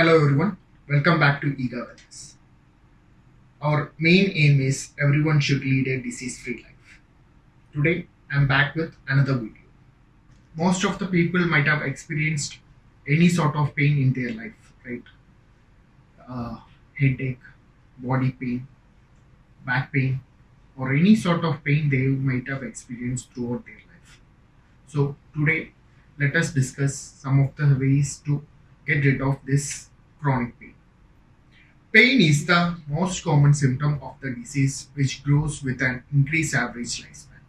Hello everyone, welcome back to Ega Wellness. Our main aim is everyone should lead a disease-free life. Today, I'm back with another video. Most of the people might have experienced any sort of pain in their life, right? Uh, Headache, body pain, back pain, or any sort of pain they might have experienced throughout their life. So today, let us discuss some of the ways to get rid of this chronic pain. Pain is the most common symptom of the disease which grows with an increased average lifespan.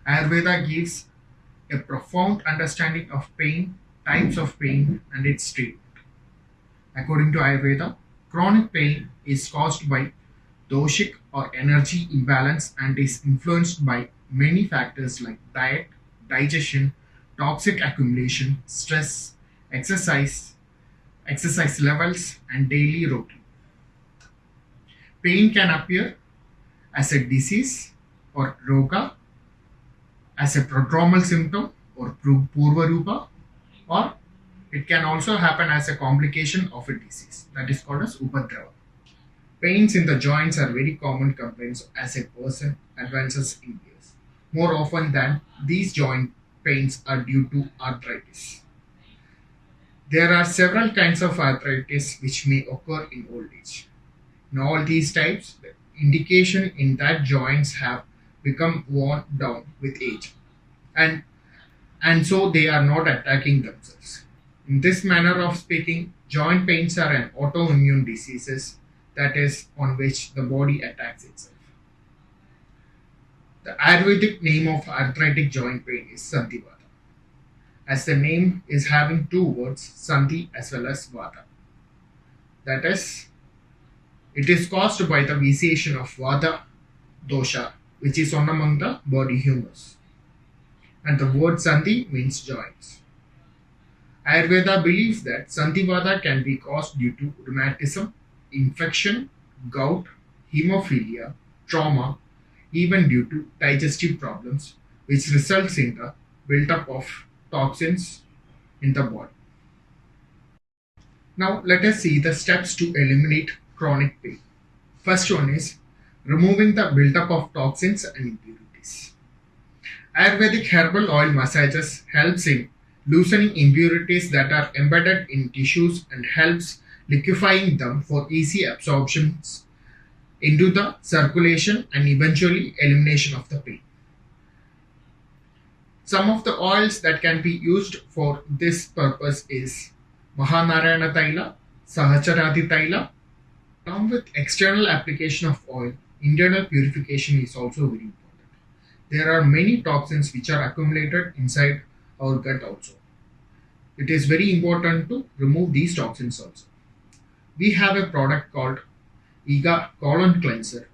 Ayurveda gives a profound understanding of pain, types of pain, and its treatment. According to Ayurveda, chronic pain is caused by doshic or energy imbalance and is influenced by many factors like diet, digestion, toxic accumulation, stress, exercise, exercise levels, and daily routine. Pain can appear as a disease or roga, as a prodromal symptom or purvarupa, or it can also happen as a complication of a disease that is called as upadrava. Pains in the joints are very common complaints as a person advances in years. More often than these joint pains are due to arthritis. There are several kinds of arthritis which may occur in old age. In all these types, the indication in that joints have become worn down with age, and so they are not attacking themselves. In this manner of speaking, joint pains are an autoimmune diseases, that is on which the body attacks itself. The Ayurvedic name of arthritic joint pain is Sandhivata, as the name is having two words, Sandhi as well as Vata. That is, it is caused by the vitiation of Vata dosha, which is one among the body humors. And the word Sandhi means joints. Ayurveda believes that Sandhivata can be caused due to rheumatism, infection, gout, hemophilia, trauma, even due to digestive problems, which results in the buildup of toxins in the body. Now, let us see the steps to eliminate chronic pain. First one is removing the buildup of toxins and impurities. Ayurvedic herbal oil massages helps in loosening impurities that are embedded in tissues and helps liquefying them for easy absorptions into the circulation and eventually elimination of the pain. Some of the oils that can be used for this purpose is Mahanarayana Taila, Sahacharadi Taila. Along with external application of oil, internal purification is also very important. There are many toxins which are accumulated inside our gut also. It is very important to remove these toxins also. We have a product called Ega Colon Cleanser.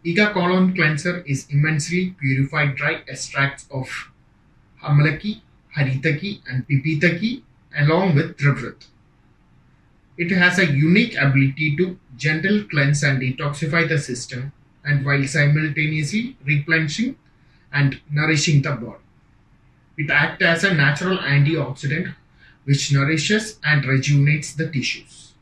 Ega Colon Cleanser is immensely purified dry extracts of Amalaki, Haritaki, and Pipitaki along with Trivrit. It has a unique ability to gentle cleanse and detoxify the system, and while simultaneously replenishing and nourishing the body. It acts as a natural antioxidant which nourishes and rejuvenates the tissues.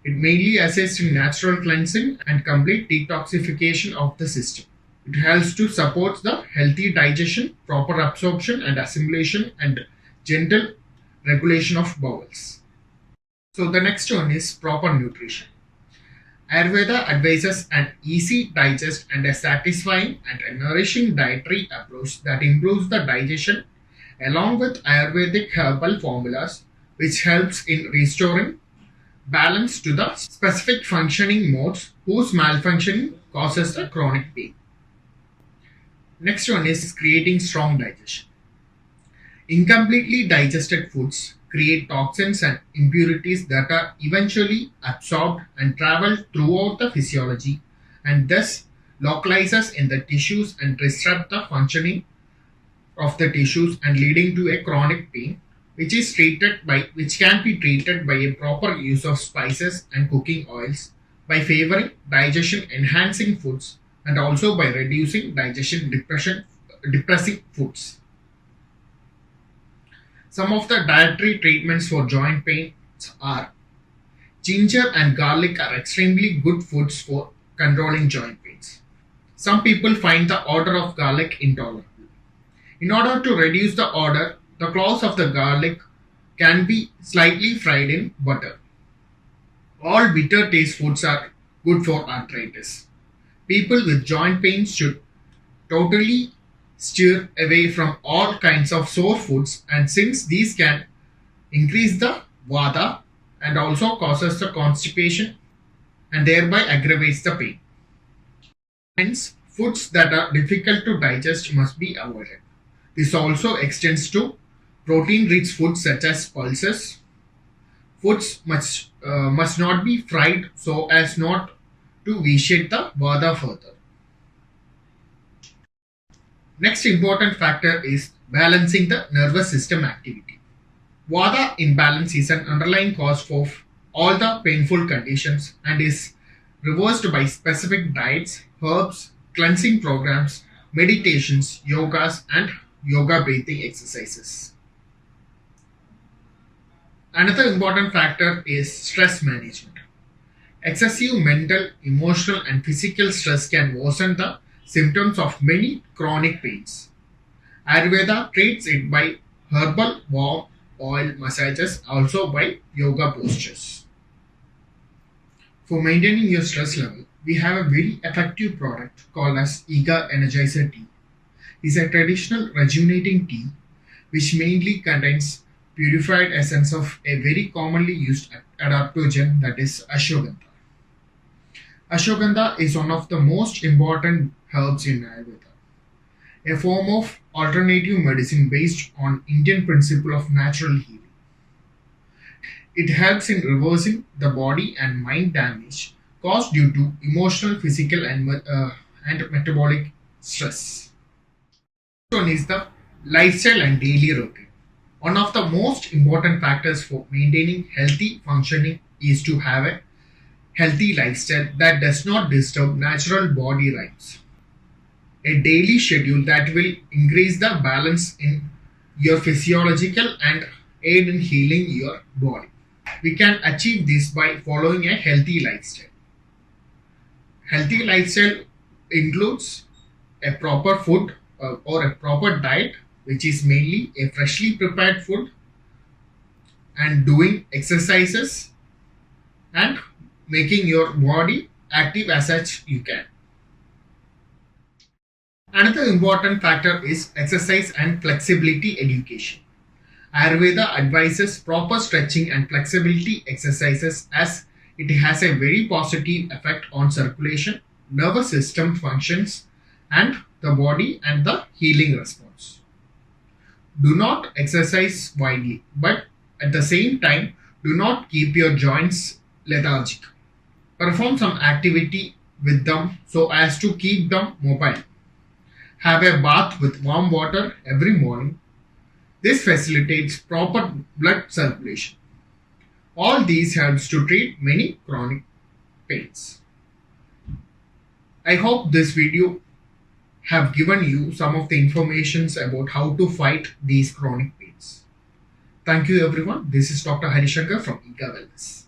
It mainly assists in natural cleansing and complete detoxification of the system. It helps to support the healthy digestion, proper absorption and assimilation, and gentle regulation of bowels. So the next one is proper nutrition. Ayurveda advises an easy digest and a satisfying and a nourishing dietary approach that improves the digestion along with Ayurvedic herbal formulas which helps in restoring balance to the specific functioning modes whose malfunctioning causes the chronic pain. Next one is creating strong digestion. Incompletely digested foods create toxins and impurities that are eventually absorbed and travel throughout the physiology and thus localizes in the tissues and disrupt the functioning of the tissues and leading to a chronic pain which can be treated by a proper use of spices and cooking oils, by favoring digestion enhancing foods, and also by reducing digestion depressing foods. Some of the dietary treatments for joint pains are Ginger and garlic are extremely good foods for controlling joint pains. Some people find the odor of garlic intolerable. In order to reduce the odor, the claws of the garlic can be slightly fried in butter. All bitter taste foods are good for arthritis. People with joint pains should totally steer away from all kinds of sour foods, and since these can increase the vata and also causes the constipation and thereby aggravates the pain. Hence, foods that are difficult to digest must be avoided. This also extends to protein-rich foods such as pulses. Foods must not be fried so as not to vitiate the vata further. Next important factor is balancing the nervous system activity. Vata imbalance is an underlying cause for all the painful conditions and is reversed by specific diets, herbs, cleansing programs, meditations, yogas, and yoga breathing exercises. Another important factor is stress management. Excessive mental, emotional, and physical stress can worsen the symptoms of many chronic pains. Ayurveda treats it by herbal warm oil massages, also by yoga postures. For maintaining your stress level, we have a very effective product called as Ega Energizer Tea. It's a traditional rejuvenating tea which mainly contains purified essence of a very commonly used adaptogen, that is ashwagandha. Ashwagandha is one of the most important herbs in Ayurveda, a form of alternative medicine based on Indian principle of natural healing. It helps in reversing the body and mind damage caused due to emotional, physical, and metabolic stress. Next one is the lifestyle and daily routine. One of the most important factors for maintaining healthy functioning is to have a healthy lifestyle that does not disturb natural body rhythms. A daily schedule that will increase the balance in your physiological and aid in healing your body. We can achieve this by following a healthy lifestyle. Healthy lifestyle includes a proper food or a proper diet, which is mainly a freshly prepared food, and doing exercises and making your body active as such you can. Another important factor is exercise and flexibility education. Ayurveda advises proper stretching and flexibility exercises as it has a very positive effect on circulation, nervous system functions, and the body and the healing response. Do not exercise widely, but at the same time, do not keep your joints lethargic. Perform some activity with them so as to keep them mobile. Have a bath with warm water every morning. This facilitates proper blood circulation. All these helps to treat many chronic pains. I hope this video have given you some of the informations about how to fight these chronic pains. Thank you everyone. This is Dr. Harishankar from Ega Wellness.